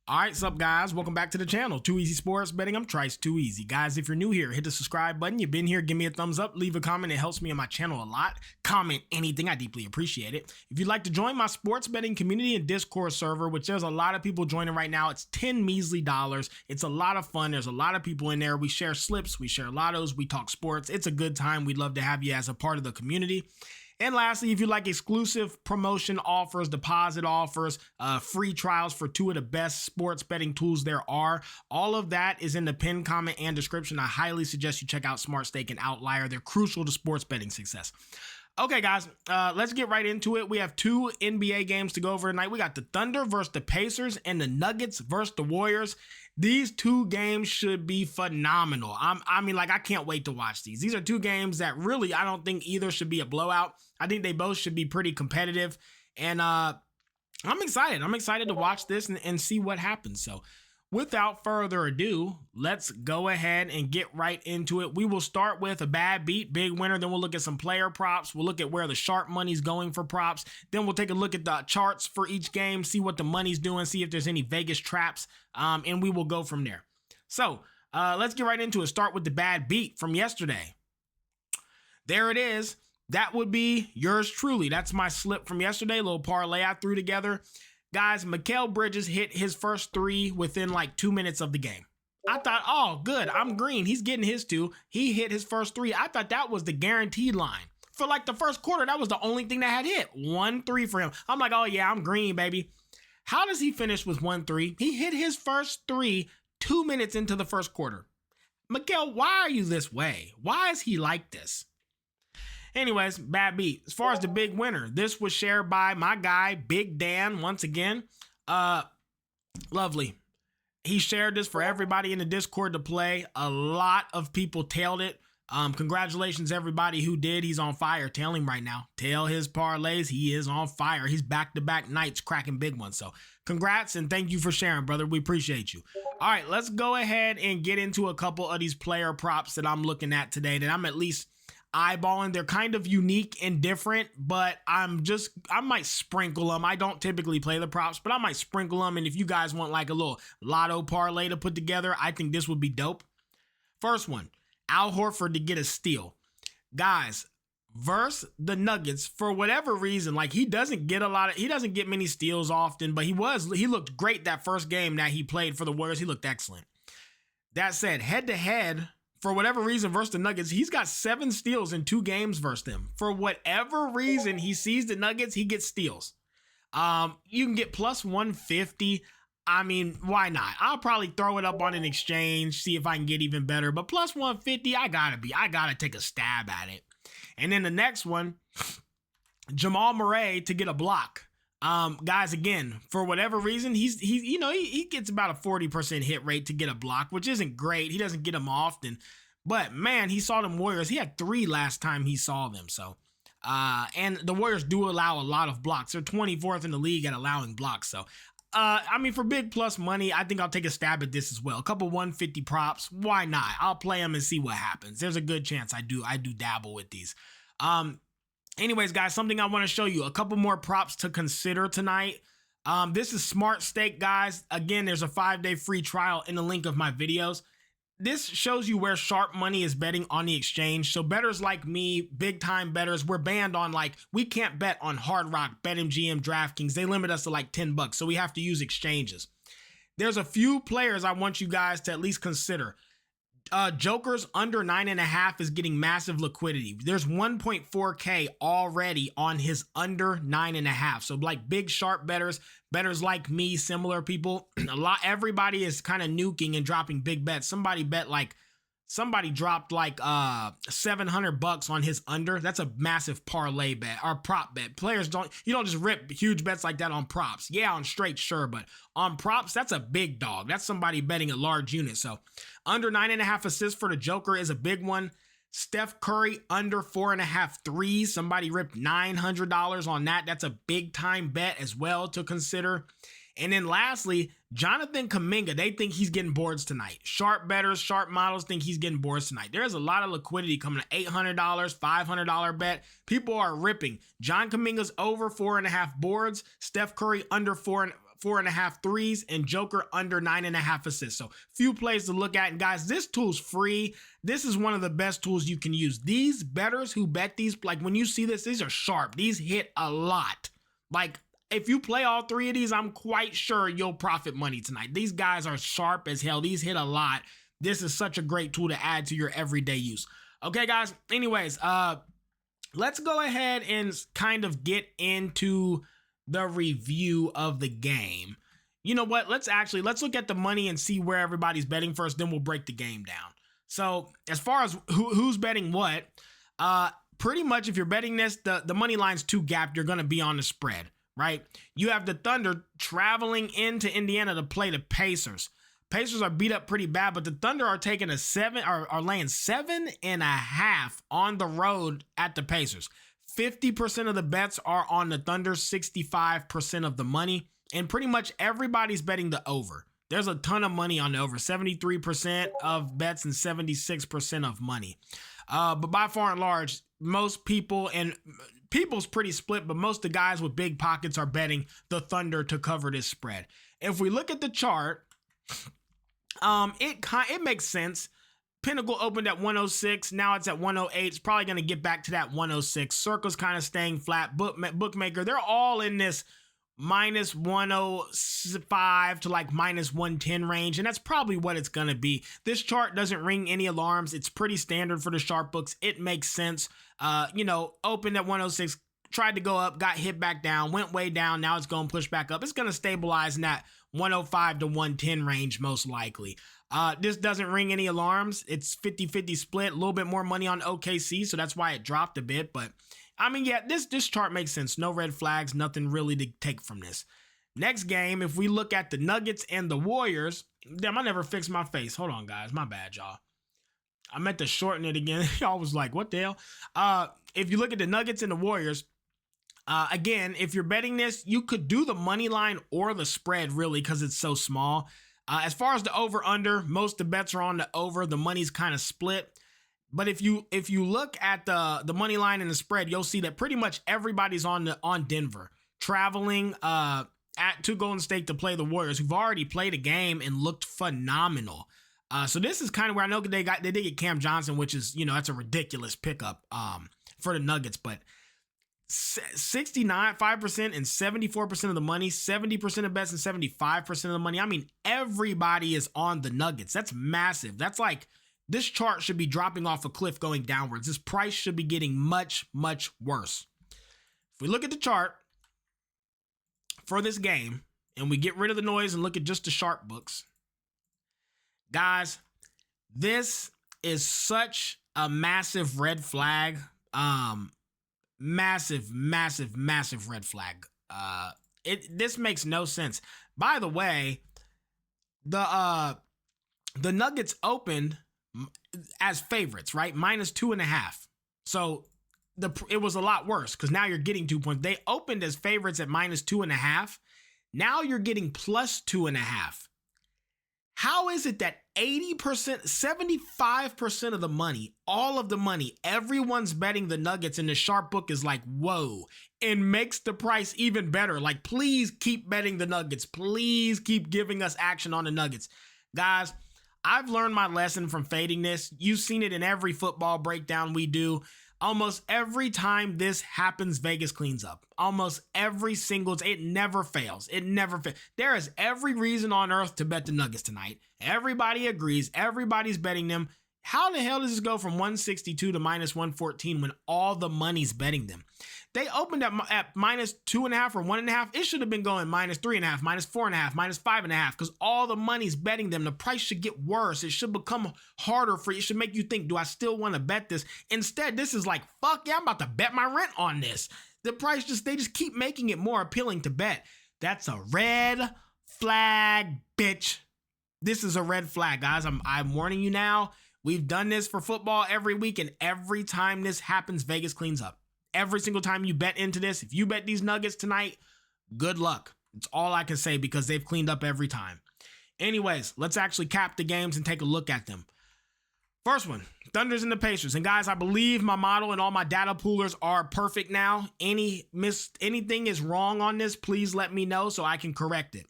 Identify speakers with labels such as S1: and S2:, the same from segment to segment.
S1: All right, sup guys, welcome back to the channel. Too Easy Sports Betting. I'm Trice Too Easy. Guys, if you're new here, hit the subscribe button. You've been here, give me a thumbs up, leave a comment. It helps me on my channel a lot. Comment anything, I deeply appreciate it. If you'd like to join my sports betting community and Discord server, which there's a lot of people joining right now, it's 10 measly dollars. It's a lot of fun. There's a lot of people in there. We share slips, we share lottos, we talk sports. It's a good time. We'd love to have you as a part of the community. And lastly, if you like exclusive promotion offers, deposit offers, free trials for 2 of the best sports betting tools there are, all of that is in the pinned comment and description. I highly suggest you check out SmartSTAKE and Outlier. They're crucial to sports betting success. Okay, guys, let's get right into it. We have 2 NBA games to go over tonight. We got the Thunder versus the Pacers and the Nuggets versus the Warriors. These 2 games should be phenomenal. I can't wait to watch these. These are 2 games that really, I don't think either should be a blowout. I think they both should be pretty competitive. And I'm excited. I'm excited to watch this and see what happens. So without further ado, let's go ahead and get right into it. We will start with a bad beat, big winner. Then we'll look at some player props. We'll look at where the sharp money's going for props. Then we'll take a look at the charts for each game, see what the money's doing, see if there's any Vegas traps, and we will go from there. So let's get right into it. Start with the bad beat from yesterday. There it is. That would be yours truly. That's my slip from yesterday, little parlay I threw together. Guys, Mikal Bridges hit his first 3 within like 2 minutes of the game. I thought, oh, good, I'm green. He's getting his 2. He hit his first 3. I thought that was the guaranteed line. For like the first quarter, that was the only thing that had hit. 1 3 for him. I'm like, oh yeah, I'm green, baby. How does he finish with 1 3? He hit his first 3 2 minutes into the first quarter. Mikal, why are you this way? Why is he like this? Anyways, bad beat. As far as the big winner, this was shared by my guy, Big Dan, once again. Lovely. He shared this for everybody in the Discord to play. A lot of people tailed it. Congratulations, everybody who did. He's on fire. Tail him right now. Tail his parlays. He is on fire. He's back-to-back nights cracking big ones. So congrats and thank you for sharing, brother. We appreciate you. All right, let's go ahead and get into a couple of these player props that I'm looking at today that I'm at least eyeballing. They're kind of unique and different, but I might sprinkle them. I don't typically play the props, but I might sprinkle them. And if you guys want like a little lotto parlay to put together, I think this would be dope. First one, Al Horford to get a steal. Guys, versus the Nuggets, for whatever reason, like he doesn't get many steals often, but he looked great that first game that he played for the Warriors. He looked excellent. That said, head to head, for whatever reason, versus the Nuggets, he's got 7 steals in 2 games versus them. For whatever reason, he sees the Nuggets, he gets steals. You can get plus 150. I mean, why not? I'll probably throw it up on an exchange, see if I can get even better. But plus 150, I gotta take a stab at it. And then the next one, Jamal Murray to get a block. Guys, again, for whatever reason, he gets about a 40% hit rate to get a block, which isn't great. He doesn't get them often, but man, he saw them Warriors. He had 3 last time he saw them. So, and the Warriors do allow a lot of blocks. They're 24th in the league at allowing blocks. So, for big plus money, I think I'll take a stab at this as well. A couple 150 props. Why not? I'll play them and see what happens. There's a good chance I do dabble with these. Anyways, guys, something I want to show you. A couple more props to consider tonight. This is SmartSTAKE, guys. Again, there's a 5-day free trial in the link of my videos. This shows you where sharp money is betting on the exchange. So bettors like me, big time bettors, we're banned on we can't bet on Hard Rock, BetMGM, DraftKings. They limit us to like $10, so we have to use exchanges. There's a few players I want you guys to at least consider. Joker's under 9.5 is getting massive liquidity. There's 1.4K already on his under 9.5. So like big sharp bettors like me, similar people, everybody is kind of nuking and dropping big bets. Somebody dropped like $700 on his under. That's a massive parlay bet or prop bet. You don't just rip huge bets like that on props. Yeah, on straight, sure, but on props, that's a big dog. That's somebody betting a large unit. So under 9.5 assists for the Joker is a big one. Steph Curry under 4.5 threes. Somebody ripped $900 on that. That's a big time bet as well to consider. And then lastly, Jonathan Kuminga, they think he's getting boards tonight. Sharp bettors, sharp models think he's getting boards tonight. There's a lot of liquidity coming to $800, $500 bet. People are ripping. John Kuminga's over 4.5 boards. Steph Curry under 4.5 threes, and Joker under 9.5 assists. So few plays to look at. And guys, this tool's free. This is one of the best tools you can use. These bettors who bet these, like when you see this, these are sharp. These hit a lot. Like if you play all three of these, I'm quite sure you'll profit money tonight. These guys are sharp as hell. These hit a lot. This is such a great tool to add to your everyday use. Okay, guys. Anyways, let's go ahead and kind of get into the review of the game. You know what? Let's look at the money and see where everybody's betting first. Then we'll break the game down. So as far as who's betting what, pretty much if you're betting this, the money line's too gapped. You're going to be on the spread, right? You have the Thunder traveling into Indiana to play the Pacers. Pacers are beat up pretty bad, but the Thunder are taking are laying 7.5 on the road at the Pacers. 50% of the bets are on the Thunder, 65% of the money, and pretty much everybody's betting the over. There's a ton of money on the over, 73% of bets and 76% of money. But by far and large, most people, and people's pretty split, but most of the guys with big pockets are betting the Thunder to cover this spread. If we look at the chart, it makes sense. Pinnacle opened at 106. Now it's at 108. It's probably going to get back to that 106. Circle's kind of staying flat. Bookmaker, they're all in this minus 105 to like minus 110 range. And that's probably what it's going to be. This chart doesn't ring any alarms. It's pretty standard for the sharp books. It makes sense. Opened at 106, tried to go up, got hit back down, went way down. Now it's going to push back up. It's going to stabilize in that 105 to 110 range, most likely. This doesn't ring any alarms. It's 50-50 split, a little bit more money on OKC, so that's why it dropped a bit. But I mean, yeah, this chart makes sense. No red flags, nothing really to take from this. Next game, if we look at the Nuggets and the Warriors, damn, I never fixed my face. Hold on, guys. My bad, y'all. I meant to shorten it again. Y'all was like, what the hell? If you look at the Nuggets and the Warriors, again, if you're betting this, you could do the money line or the spread, really, because it's so small. As far as the over-under, most of the bets are on the over. The money's kind of split. But if you look at the money line and the spread, you'll see that pretty much everybody's on Denver, traveling to Golden State to play the Warriors, who've already played a game and looked phenomenal. So this is kind of where I know they did get Cam Johnson, which is, that's a ridiculous pickup for the Nuggets, but 5% and 74% of the money, 70% of bets and 75% of the money. I mean, everybody is on the Nuggets. That's massive. That's like, this chart should be dropping off a cliff going downwards. This price should be getting much, much worse. If we look at the chart for this game and we get rid of the noise and look at just the sharp books, guys, this is such a massive red flag. Massive red flag. This makes no sense. By the way, the Nuggets opened as favorites, right? Minus 2.5. So it was a lot worse because now you're getting 2 points. They opened as favorites at minus 2.5. Now you're getting plus 2.5. How is it that 80%, 75% of the money, all of the money, everyone's betting the Nuggets, and the sharp book is like, whoa, and makes the price even better? Like, please keep betting the Nuggets. Please keep giving us action on the Nuggets. Guys, I've learned my lesson from fading this. You've seen it in every football breakdown we do. Almost every time this happens, Vegas cleans up. Almost every single, it never fails. It never fails. There is every reason on earth to bet the Nuggets tonight. Everybody agrees. Everybody's betting them. How the hell does this go from 162 to minus 114 when all the money's betting them? They opened at minus 2.5 or 1.5. It should have been going minus 3.5, minus 4.5, minus 5.5, because all the money's betting them. The price should get worse. It should become harder for you. It should make you think, do I still want to bet this? Instead, this is like, fuck yeah, I'm about to bet my rent on this. The price they just keep making it more appealing to bet. That's a red flag, bitch. This is a red flag, guys. I'm warning you now. We've done this for football every week, and every time this happens, Vegas cleans up. Every single time you bet into this, if you bet these Nuggets tonight, good luck. It's all I can say because they've cleaned up every time. Anyways, let's actually cap the games and take a look at them. First one, Thunder's and the Pacers. And guys, I believe my model and all my data poolers are perfect now. Anything is wrong on this, please let me know so I can correct it.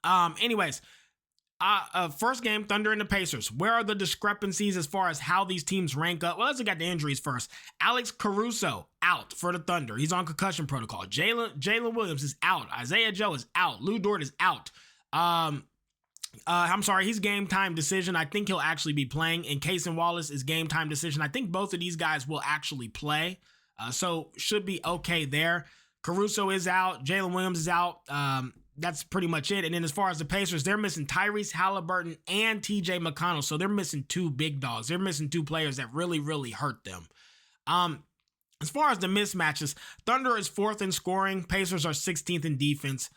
S1: Anyways, first game, Thunder and the Pacers. Where are the discrepancies as far as how these teams rank up? Well, let's look at the injuries first. Alex Caruso out for the Thunder. He's on concussion protocol. Jalen Williams is out. Isaiah Joe is out. Lou Dort is out. I'm sorry, he's game time decision. I think he'll actually be playing. And Cason Wallace is game time decision. I think both of these guys will actually play. So should be okay there. Caruso is out. Jalen Williams is out. That's pretty much it. And then as far as the Pacers, they're missing Tyrese Halliburton and TJ McConnell. So they're missing two big dogs. They're missing two players that really, really hurt them. As far as the mismatches, Thunder is 4th in scoring. Pacers are 16th in defense.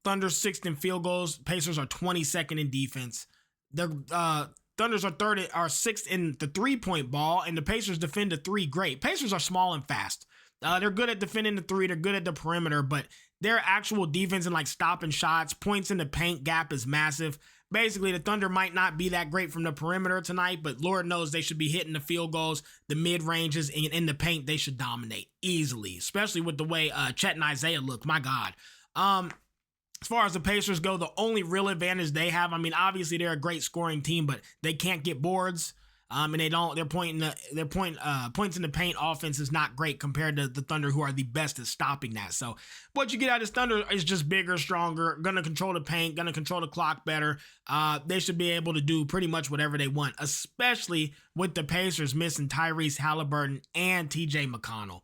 S1: Thunder 6th in field goals. Pacers are 22nd in defense. The Thunders are 6th in the 3-point ball, and the Pacers defend the 3 great. Pacers are small and fast. They're good at defending the 3. They're good at the perimeter, but their actual defense and like stopping shots, points in the paint gap is massive. Basically, the Thunder might not be that great from the perimeter tonight, but Lord knows they should be hitting the field goals, the mid-ranges, and in the paint, they should dominate easily, especially with the way Chet and Isaiah look. My God. As far as the Pacers go, the only real advantage they have, I mean, obviously they're a great scoring team, but they can't get boards. And their points in the paint offense is not great compared to the Thunder, who are the best at stopping that. So what you get out of Thunder is just bigger, stronger, gonna control the paint, gonna control the clock better. They should be able to do pretty much whatever they want, especially with the Pacers missing Tyrese Halliburton and TJ McConnell.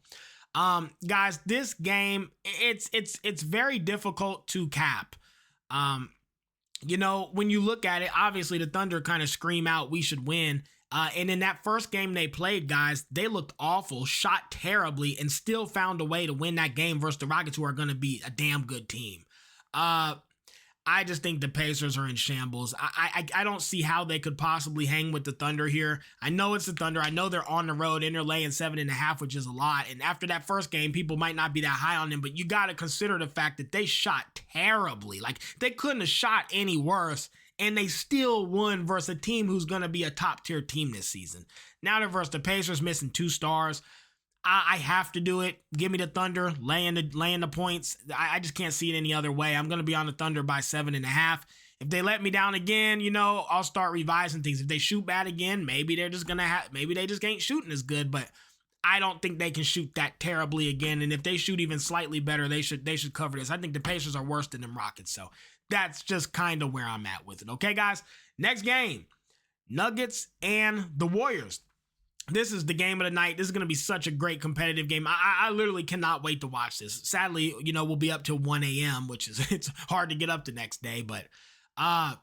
S1: Guys, this game, it's very difficult to cap. When you look at it, obviously the Thunder kind of scream out, we should win. And in that first game they played, guys, they looked awful, shot terribly, and still found a way to win that game versus the Rockets, who are going to be a damn good team. I just think the Pacers are in shambles. I don't see how they could possibly hang with the Thunder here. I know it's the Thunder. I know they're on the road and they're laying 7.5, which is a lot. And after that first game, people might not be that high on them, but you got to consider the fact that they shot terribly. Like, they couldn't have shot any worse, and they still won versus a team who's going to be a top-tier team this season. Now they're versus the Pacers, missing 2 stars. I have to do it. Give me the Thunder, laying the points. I just can't see it any other way. I'm going to be on the Thunder by 7.5. If they let me down again, I'll start revising things. If they shoot bad again, maybe they just ain't shooting as good, but I don't think they can shoot that terribly again. And if they shoot even slightly better, they should cover this. I think the Pacers are worse than them Rockets. So that's just kind of where I'm at with it. Okay, guys? Next game, Nuggets and the Warriors. This is the game of the night. This is going to be such a great competitive game. I literally cannot wait to watch this. Sadly, we'll be up till 1 a.m., which is, it's hard to get up the next day. But the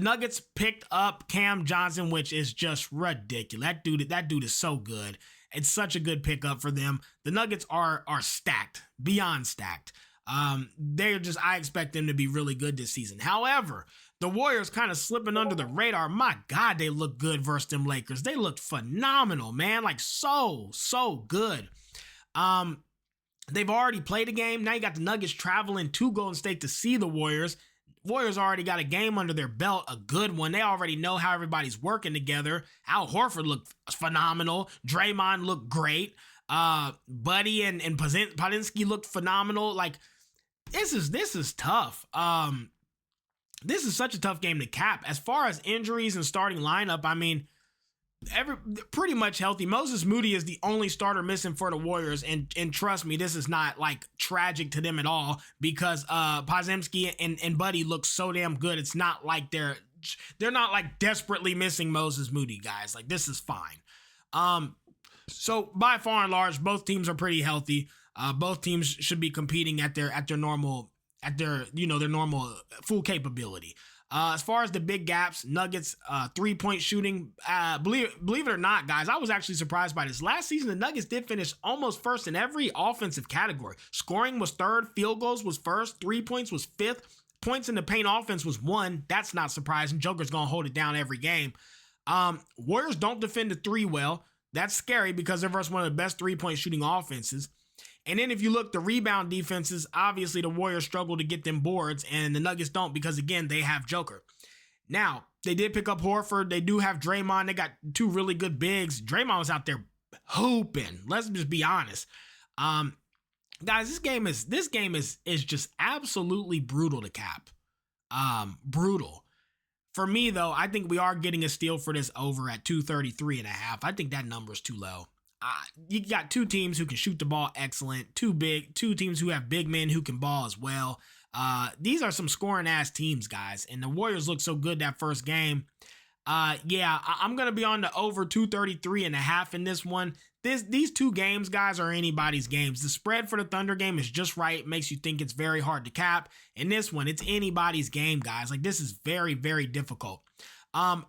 S1: Nuggets picked up Cam Johnson, which is just ridiculous. That dude is so good. It's such a good pickup for them. The Nuggets are stacked, beyond stacked. I expect them to be really good this season. However, the Warriors kind of slipping under the radar. My God, they look good versus them Lakers. They looked phenomenal, man. Like, so good. They've already played a game. Now you got the Nuggets traveling to Golden State to see the Warriors. Warriors already got a game under their belt, a good one. They already know how everybody's working together. Al Horford looked phenomenal. Draymond looked great. Buddy and Padinsky looked phenomenal. Like, this is tough. This is such a tough game to cap. As far as injuries and starting lineup, I mean, pretty much healthy. Moses Moody is the only starter missing for the Warriors, and trust me, this is not like tragic to them at all, because Podziemski and Buddy look so damn good. It's not like they're not like desperately missing Moses Moody, guys. Like, this is fine. So by far and large, both teams are pretty healthy. Both teams should be competing at their normal full capability. As far as the big gaps, Nuggets 3-point shooting, believe it or not, guys, I was actually surprised by this. Last season, the Nuggets did finish almost first in every offensive category. Scoring was 3rd, field goals was 1st, 3 points was 5th, points in the paint offense was 1. That's not surprising. Joker's gonna hold it down every game. Warriors don't defend the 3 well. That's scary because they're versus one of the best 3-point shooting offenses. And then if you look, the rebound defenses, obviously the Warriors struggle to get them boards, and the Nuggets don't because, again, they have Joker. Now, they did pick up Horford. They do have Draymond. They got two really good bigs. Draymond was out there hooping. Let's just be honest. Guys, this game is just absolutely brutal to cap. Brutal. For me, though, I think we are getting a steal for this over at 233.5. I think that number is too low. You got two teams who can shoot the ball excellent, two teams who have big men who can ball as well. These are some scoring ass teams, guys, and the Warriors looked so good that first game. I'm going to be on the over 233.5 in this one. These two games, guys, are anybody's games. The spread for the Thunder game is just right. It makes you think it's very hard to cap. In this one, it's anybody's game, guys. Like, this is very, very difficult. I'm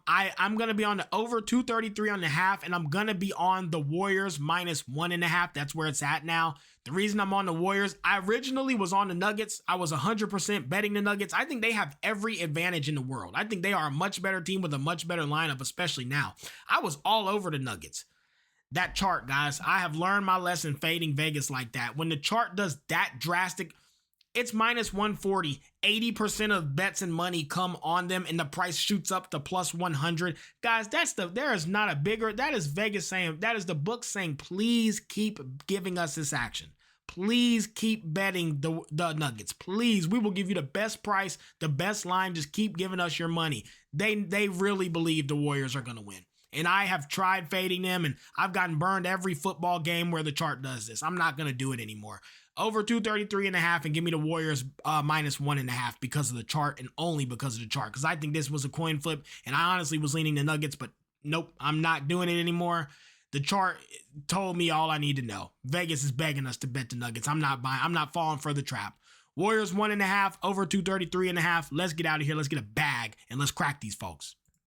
S1: going to be on the over 233.5, and I'm going to be on the Warriors -1.5. That's where it's at now. The reason I'm on the Warriors, I originally was on the Nuggets. I was 100% betting the Nuggets. I think they have every advantage in the world. I think they are a much better team with a much better lineup, especially now. I was all over the Nuggets. That chart, guys, I have learned my lesson fading Vegas like that. When the chart does that drastic, it's -140. 80% of bets and money come on them, and the price shoots up to +100. Guys, that is Vegas saying, that is the book saying, please keep giving us this action. Please keep betting the Nuggets. Please, we will give you the best price, the best line. Just keep giving us your money. They really believe the Warriors are going to win. And I have tried fading them, and I've gotten burned every football game where the chart does this. I'm not going to do it anymore. Over 233.5 and give me the Warriors -1.5 because of the chart, and only because of the chart. Because I think this was a coin flip, and I honestly was leaning the Nuggets, but nope, I'm not doing it anymore. The chart told me all I need to know. Vegas is begging us to bet the Nuggets. I'm not buying. I'm not falling for the trap. Warriors 1.5, over 233.5. Let's get out of here. Let's get a bag, and let's crack these folks.